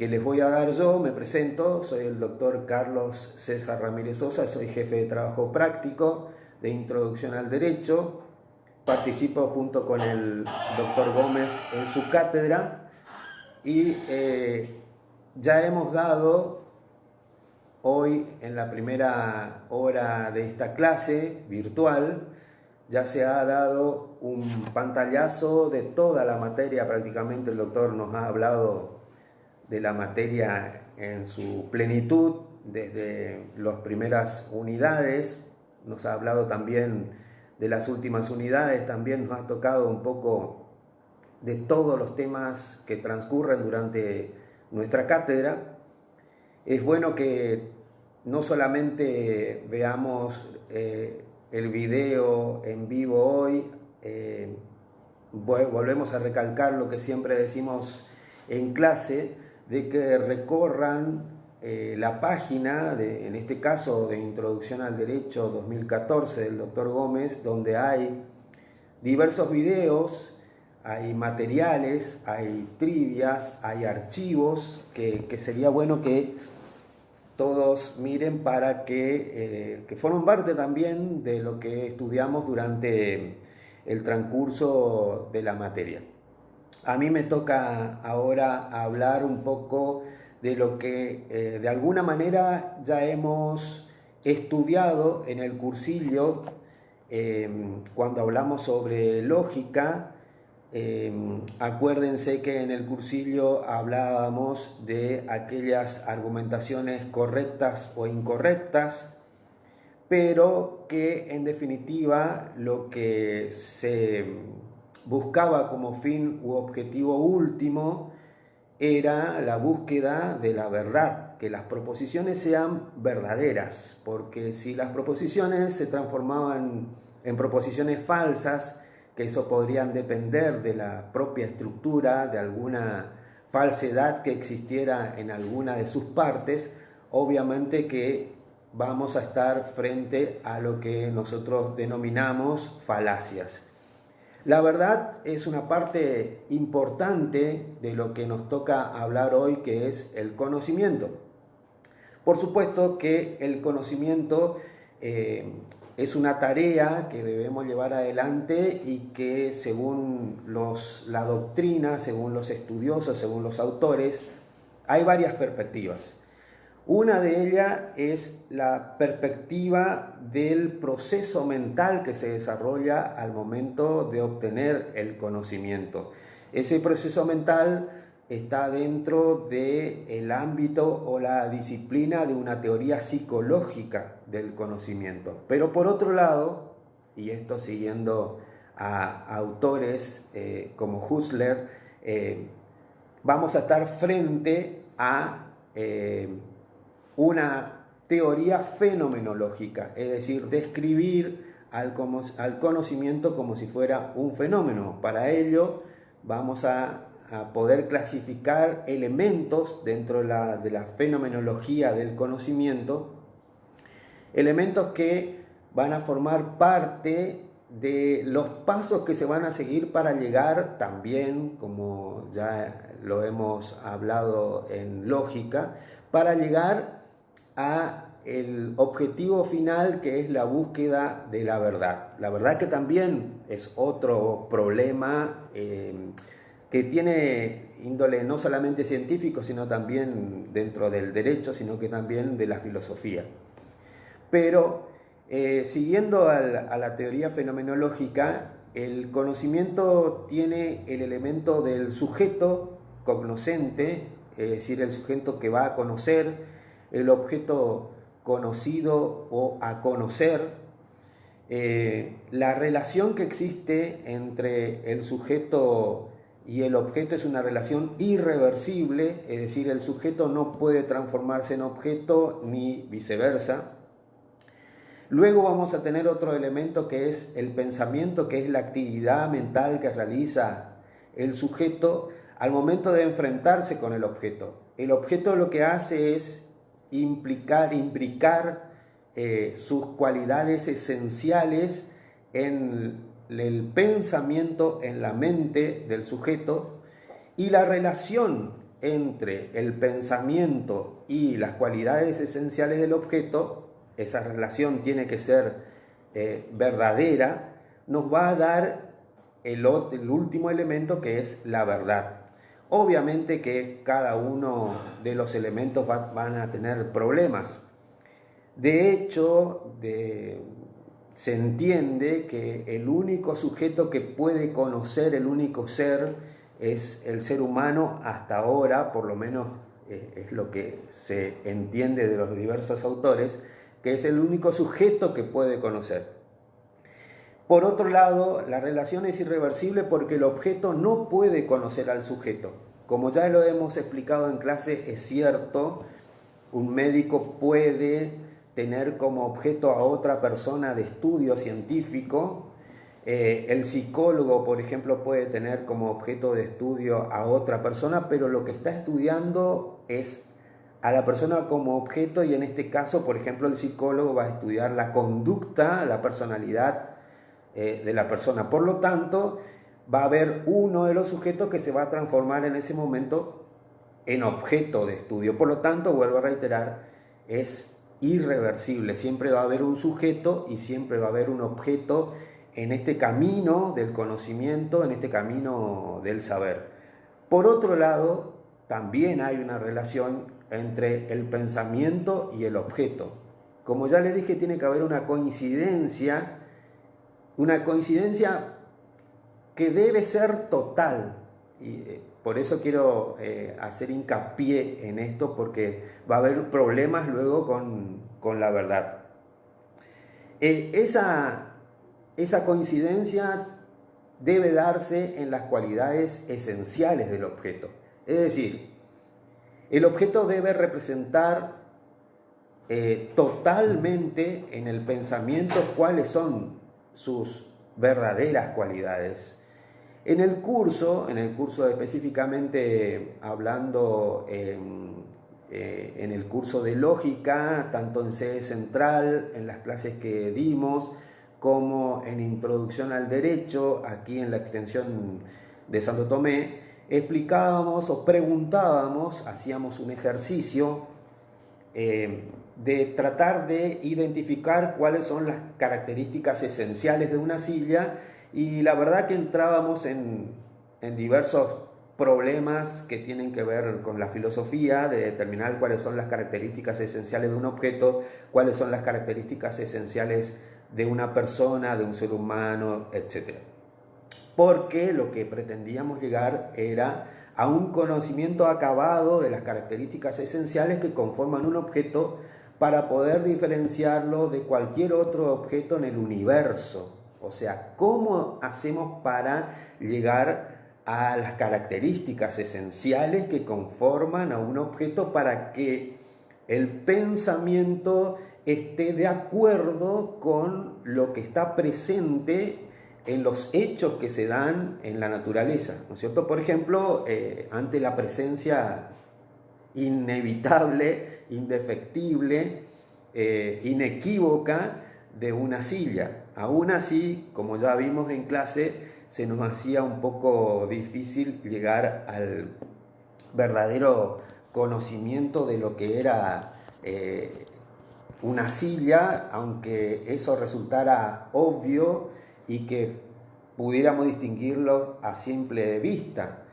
que les voy a dar yo. Me presento, soy el doctor Carlos César Ramírez Sosa, soy jefe de trabajo práctico de Introducción al Derecho. Participo junto con el doctor Gómez en su cátedra y ya hemos dado hoy en la primera hora de esta clase virtual, ya se ha dado un pantallazo de toda la materia. Prácticamente el doctor nos ha hablado de la materia en su plenitud, desde las primeras unidades, nos ha hablado también de las últimas unidades, también nos ha tocado un poco de todos los temas que transcurren durante nuestra cátedra. Es bueno que no solamente veamos el video en vivo hoy, volvemos a recalcar lo que siempre decimos en clase, de que recorran la página, en este caso de Introducción al Derecho 2014 del doctor Gómez, donde hay diversos videos, hay materiales, hay trivias, hay archivos que sería bueno que todos miren para que formen parte también de lo que estudiamos durante el transcurso de la materia. A mí me toca ahora hablar un poco de lo que de alguna manera ya hemos estudiado en el cursillo cuando hablamos sobre lógica. Acuérdense que en el cursillo hablábamos de aquellas argumentaciones correctas o incorrectas, pero que en definitiva lo que se buscaba como fin u objetivo último era la búsqueda de la verdad, que las proposiciones sean verdaderas, porque si las proposiciones se transformaban en proposiciones falsas, que eso podrían depender de la propia estructura, de alguna falsedad que existiera en alguna de sus partes, obviamente que vamos a estar frente a lo que nosotros denominamos falacias. La verdad es una parte importante de lo que nos toca hablar hoy, que es el conocimiento. Por supuesto que el conocimiento es una tarea que debemos llevar adelante y que según la doctrina, según los estudiosos, según los autores, hay varias perspectivas. Una de ellas es la perspectiva del proceso mental que se desarrolla al momento de obtener el conocimiento. Ese proceso mental está dentro del ámbito o la disciplina de una teoría psicológica del conocimiento. Pero por otro lado, y esto siguiendo a autores como Husserl, vamos a estar frente a una teoría fenomenológica, es decir, describir al conocimiento como si fuera un fenómeno. Para ello vamos a poder clasificar elementos dentro de la fenomenología del conocimiento, elementos que van a formar parte de los pasos que se van a seguir para llegar también, como ya lo hemos hablado en lógica, para llegar a el objetivo final, que es la búsqueda de la verdad. La verdad que también es otro problema que tiene índole no solamente científico, sino también dentro del derecho, sino que también de la filosofía. Pero siguiendo a la teoría fenomenológica, el conocimiento tiene el elemento del sujeto cognoscente, es decir, el sujeto que va a conocer, el objeto conocido o a conocer, la relación que existe entre el sujeto y el objeto es una relación irreversible, es decir, el sujeto no puede transformarse en objeto ni viceversa. Luego vamos a tener otro elemento que es el pensamiento, que es la actividad mental que realiza el sujeto al momento de enfrentarse con el objeto. El objeto lo que hace es imbricar sus cualidades esenciales en el pensamiento, en la mente del sujeto, y la relación entre el pensamiento y las cualidades esenciales del objeto, esa relación tiene que ser verdadera, nos va a dar el último elemento, que es la verdad. Obviamente que cada uno de los elementos van a tener problemas. De hecho, se entiende que el único sujeto que puede conocer, el único ser, es el ser humano hasta ahora, por lo menos es lo que se entiende de los diversos autores, que es el único sujeto que puede conocer. Por otro lado, la relación es irreversible porque el objeto no puede conocer al sujeto. Como ya lo hemos explicado en clase, es cierto, un médico puede tener como objeto a otra persona de estudio científico. El psicólogo, por ejemplo, puede tener como objeto de estudio a otra persona, pero lo que está estudiando es a la persona como objeto, y en este caso, por ejemplo, el psicólogo va a estudiar la conducta, la personalidad de la persona. Por lo tanto, va a haber uno de los sujetos que se va a transformar en ese momento en objeto de estudio. Por lo tanto, vuelvo a reiterar, es irreversible. Siempre va a haber un sujeto y siempre va a haber un objeto en este camino del conocimiento, en este camino del saber. Por otro lado, también hay una relación entre el pensamiento y el objeto. Como ya les dije, tiene que haber una coincidencia que debe ser total. Y por eso quiero hacer hincapié en esto, porque va a haber problemas luego con la verdad. Esa coincidencia debe darse en las cualidades esenciales del objeto. Es decir, el objeto debe representar totalmente en el pensamiento cuáles son sus verdaderas cualidades. En el curso específicamente hablando en el curso de lógica, tanto en sede central, en las clases que dimos, como en introducción al derecho, aquí en la extensión de Santo Tomé, explicábamos o preguntábamos, hacíamos un ejercicio de tratar de identificar cuáles son las características esenciales de una silla, y la verdad que entrábamos en diversos problemas que tienen que ver con la filosofía, de determinar cuáles son las características esenciales de un objeto, cuáles son las características esenciales de una persona, de un ser humano, etc. Porque lo que pretendíamos llegar era a un conocimiento acabado de las características esenciales que conforman un objeto, para poder diferenciarlo de cualquier otro objeto en el universo. O sea, ¿cómo hacemos para llegar a las características esenciales que conforman a un objeto para que el pensamiento esté de acuerdo con lo que está presente en los hechos que se dan en la naturaleza, ¿no es cierto? Por ejemplo, ante la presencia inevitable, indefectible, inequívoca de una silla. Aún así, como ya vimos en clase, se nos hacía un poco difícil llegar al verdadero conocimiento de lo que era una silla, aunque eso resultara obvio y que pudiéramos distinguirlo a simple vista.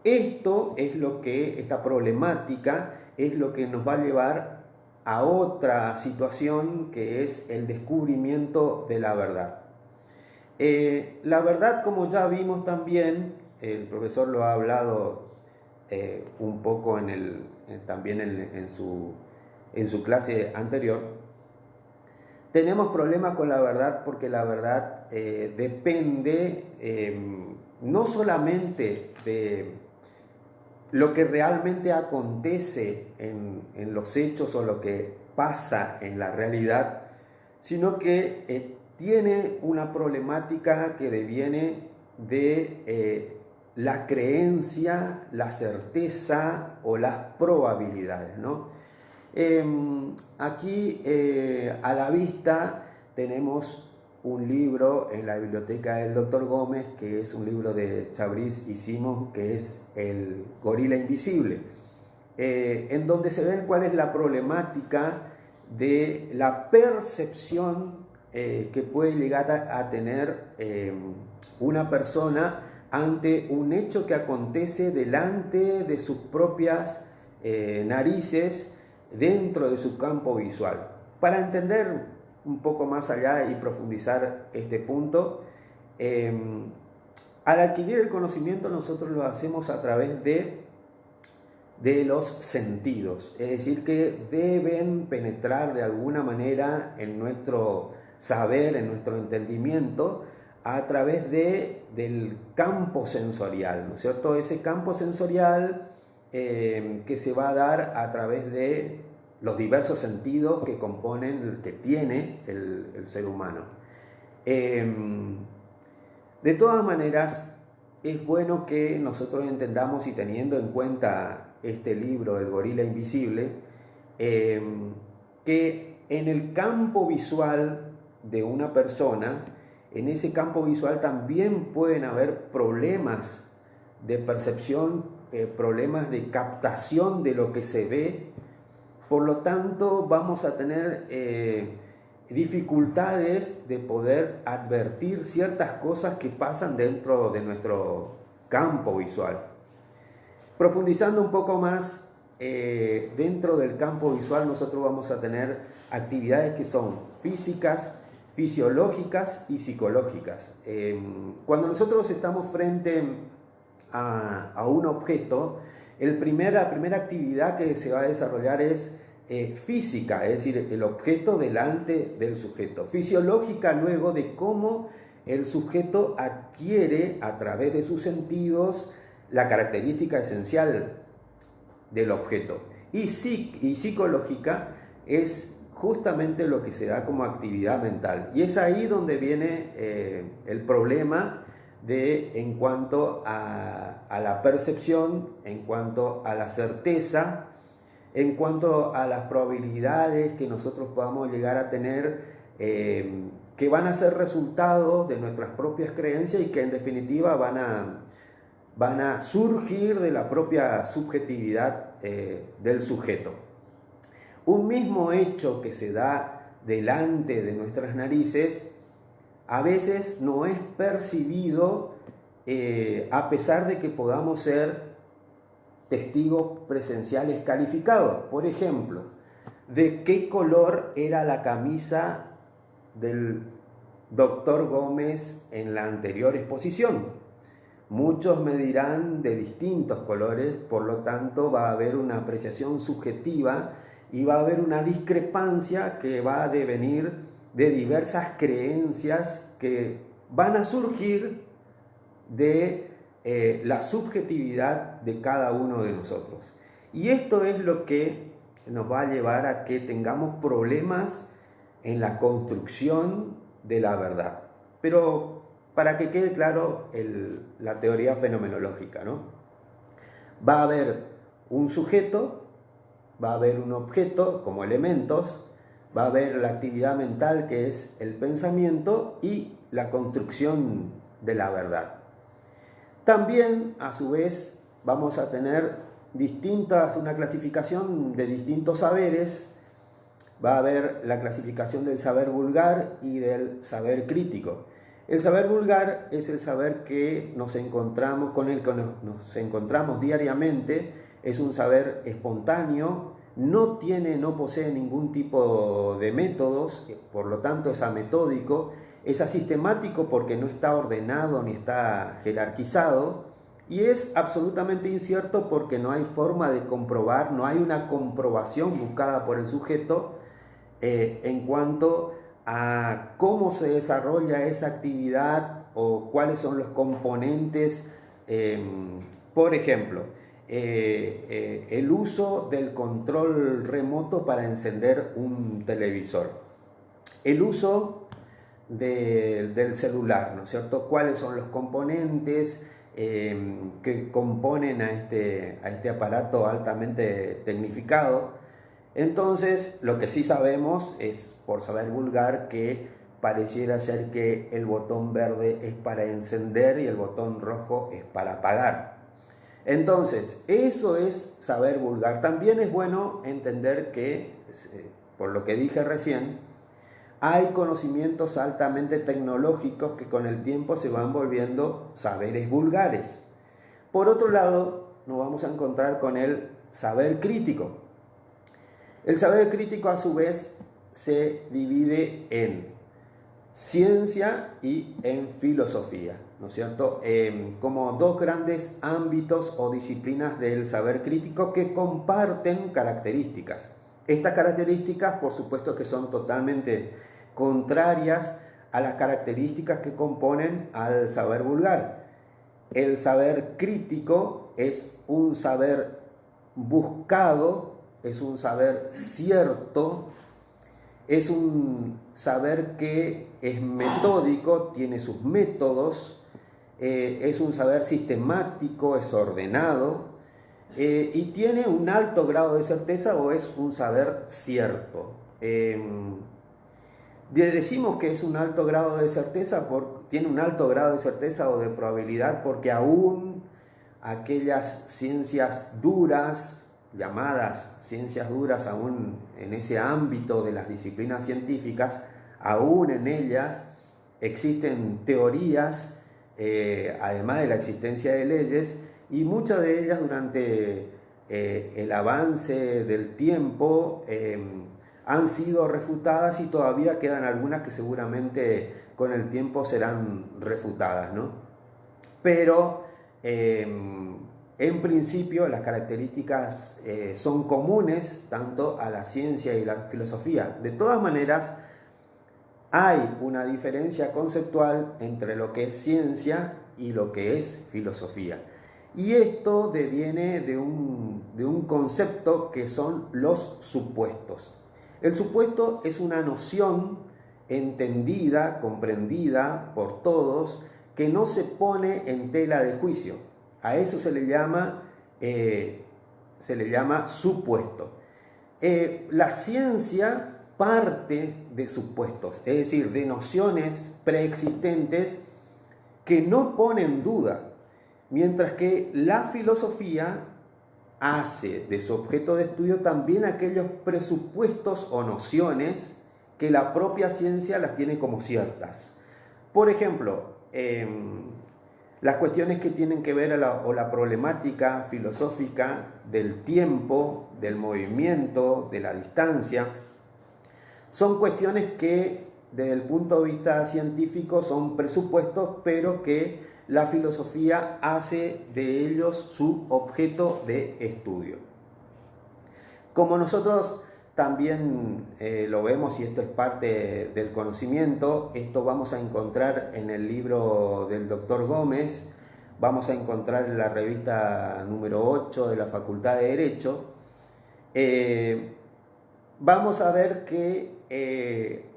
Esta problemática es lo que nos va a llevar a otra situación, que es el descubrimiento de la verdad. La verdad, como ya vimos también, el profesor lo ha hablado un poco también en su clase anterior. Tenemos problemas con la verdad porque la verdad depende no solamente de lo que realmente acontece en los hechos o lo que pasa en la realidad, sino que tiene una problemática que deviene de la creencia, la certeza o las probabilidades, ¿no? Aquí a la vista tenemos un libro en la biblioteca del Dr. Gómez, que es un libro de Chabris y Simon, que es El gorila invisible, en donde se ve cuál es la problemática de la percepción que puede llegar a tener una persona ante un hecho que acontece delante de sus propias narices dentro de su campo visual. Para entender un poco más allá y profundizar este punto, al adquirir el conocimiento nosotros lo hacemos a través de los sentidos, es decir, que deben penetrar de alguna manera en nuestro saber, en nuestro entendimiento, a través del campo sensorial, ¿no es cierto? Ese campo sensorial que se va a dar a través de los diversos sentidos que componen, que tiene el ser humano. De todas maneras, es bueno que nosotros entendamos, y teniendo en cuenta este libro, El gorila invisible, que en el campo visual de una persona, en ese campo visual también pueden haber problemas de percepción, problemas de captación de lo que se ve. Por lo tanto, vamos a tener dificultades de poder advertir ciertas cosas que pasan dentro de nuestro campo visual. Profundizando un poco más, dentro del campo visual nosotros vamos a tener actividades que son físicas, fisiológicas y psicológicas. Cuando nosotros estamos frente a un objeto, la primera actividad que se va a desarrollar es física, es decir, el objeto delante del sujeto. Fisiológica luego de cómo el sujeto adquiere a través de sus sentidos la característica esencial del objeto. Y psicológica es justamente lo que se da como actividad mental. Y es ahí donde viene el problema en cuanto a la percepción, en cuanto a la certeza, en cuanto a las probabilidades que nosotros podamos llegar a tener, que van a ser resultado de nuestras propias creencias y que en definitiva van a surgir de la propia subjetividad del sujeto. Un mismo hecho que se da delante de nuestras narices a veces no es percibido a pesar de que podamos ser testigos presenciales calificados. Por ejemplo, ¿de qué color era la camisa del doctor Gómez en la anterior exposición? Muchos me dirán de distintos colores, por lo tanto va a haber una apreciación subjetiva y va a haber una discrepancia que va a devenir de diversas creencias que van a surgir de la subjetividad de cada uno de nosotros. Y esto es lo que nos va a llevar a que tengamos problemas en la construcción de la verdad. Pero para que quede claro la teoría fenomenológica, ¿no? Va a haber un sujeto, va a haber un objeto como elementos, va a haber la actividad mental que es el pensamiento y la construcción de la verdad. También, a su vez, vamos a tener una clasificación de distintos saberes. Va a haber la clasificación del saber vulgar y del saber crítico. El saber vulgar es el saber que con el que nos encontramos diariamente. Es un saber espontáneo, no posee ningún tipo de métodos, por lo tanto es ametódico. Es asistemático porque no está ordenado ni está jerarquizado, y es absolutamente incierto porque no hay forma de comprobar, no hay una comprobación buscada por el sujeto en cuanto a cómo se desarrolla esa actividad o cuáles son los componentes. Por ejemplo, el uso del control remoto para encender un televisor, el uso del celular, ¿no es cierto? ¿Cuáles son los componentes que componen a este aparato altamente tecnificado? Entonces, lo que sí sabemos es, por saber vulgar, que pareciera ser que el botón verde es para encender y el botón rojo es para apagar. Entonces, eso es saber vulgar. También es bueno entender que, por lo que dije recién, hay conocimientos altamente tecnológicos que con el tiempo se van volviendo saberes vulgares. Por otro lado, nos vamos a encontrar con el saber crítico. El saber crítico a su vez se divide en ciencia y en filosofía, ¿no es cierto? Como dos grandes ámbitos o disciplinas del saber crítico que comparten características. Estas características, por supuesto, que son totalmente contrarias a las características que componen al saber vulgar. El saber crítico es un saber buscado, es un saber cierto, es un saber que es metódico, tiene sus métodos, es un saber sistemático, es ordenado y tiene un alto grado de certeza o es un saber cierto. Decimos que es un alto grado de certeza, tiene un alto grado de certeza o de probabilidad porque aún aquellas ciencias duras, llamadas ciencias duras, aún en ese ámbito de las disciplinas científicas, aún en ellas existen teorías, además de la existencia de leyes, y muchas de ellas durante el avance del tiempo han sido refutadas y todavía quedan algunas que seguramente con el tiempo serán refutadas, ¿no? Pero en principio las características son comunes tanto a la ciencia y la filosofía. De todas maneras, hay una diferencia conceptual entre lo que es ciencia y lo que es filosofía. Y esto deviene de un concepto que son los supuestos. El supuesto es una noción entendida, comprendida por todos, que no se pone en tela de juicio. A eso se le llama supuesto. La ciencia parte de supuestos, es decir, de nociones preexistentes que no ponen duda, mientras que la filosofía hace de su objeto de estudio también aquellos presupuestos o nociones que la propia ciencia las tiene como ciertas. Por ejemplo, las cuestiones que tienen que ver o la problemática filosófica del tiempo, del movimiento, de la distancia, son cuestiones que desde el punto de vista científico son presupuestos, pero que la filosofía hace de ellos su objeto de estudio. Como nosotros también lo vemos, y esto es parte del conocimiento, esto vamos a encontrar en el libro del doctor Gómez, vamos a encontrar en la revista número 8 de la Facultad de Derecho, vamos a ver que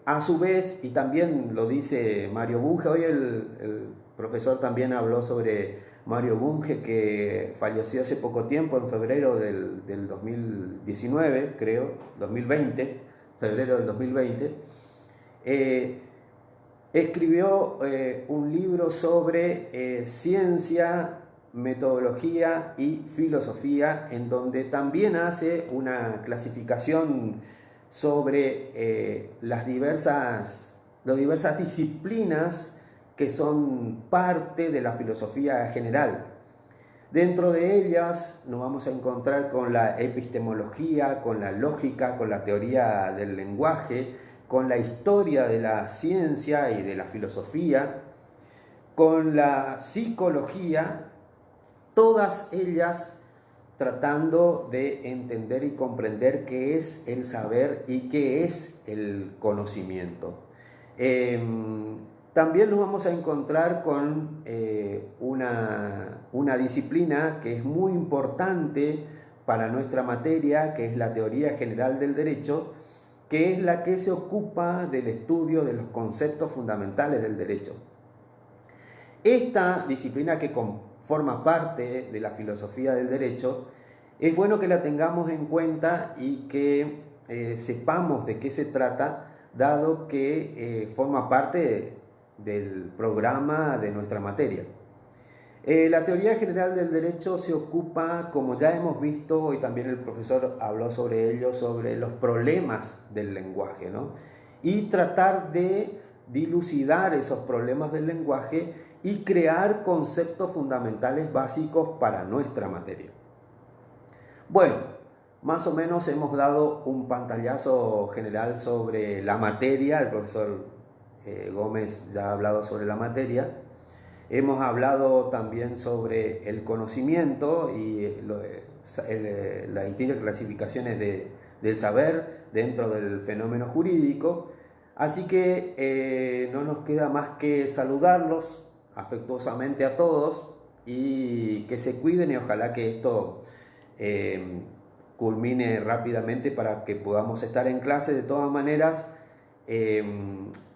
a su vez, y también lo dice Mario Bunge, hoy el profesor también habló sobre Mario Bunge, que falleció hace poco tiempo, en febrero del 2019, creo, 2020, febrero del 2020, escribió un libro sobre ciencia, metodología y filosofía, en donde también hace una clasificación sobre las diversas disciplinas que son parte de la filosofía general. Dentro de ellas nos vamos a encontrar con la epistemología, con la lógica, con la teoría del lenguaje, con la historia de la ciencia y de la filosofía, con la psicología, todas ellas tratando de entender y comprender qué es el saber y qué es el conocimiento. También nos vamos a encontrar con una disciplina que es muy importante para nuestra materia, que es la teoría general del derecho, que es la que se ocupa del estudio de los conceptos fundamentales del derecho. Esta disciplina, que forma parte de la filosofía del derecho, es bueno que la tengamos en cuenta y que sepamos de qué se trata, dado que forma parte del programa de nuestra materia. La teoría general del derecho se ocupa, como ya hemos visto, hoy también el profesor habló sobre ello, sobre los problemas del lenguaje, ¿no? Y tratar de dilucidar esos problemas del lenguaje y crear conceptos fundamentales básicos para nuestra materia. Bueno, más o menos hemos dado un pantallazo general sobre la materia. El profesor Gómez ya ha hablado sobre la materia. Hemos hablado también sobre el conocimiento y las distintas clasificaciones del saber dentro del fenómeno jurídico. Así que no nos queda más que saludarlos afectuosamente a todos y que se cuiden, y ojalá que esto culmine rápidamente para que podamos estar en clase. De todas maneras,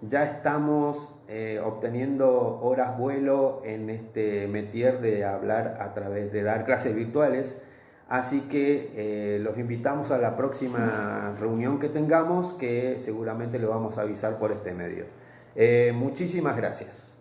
ya estamos obteniendo horas vuelo en este métier de hablar a través de dar clases virtuales, así que los invitamos a la próxima reunión que tengamos, que seguramente lo vamos a avisar por este medio. Muchísimas gracias.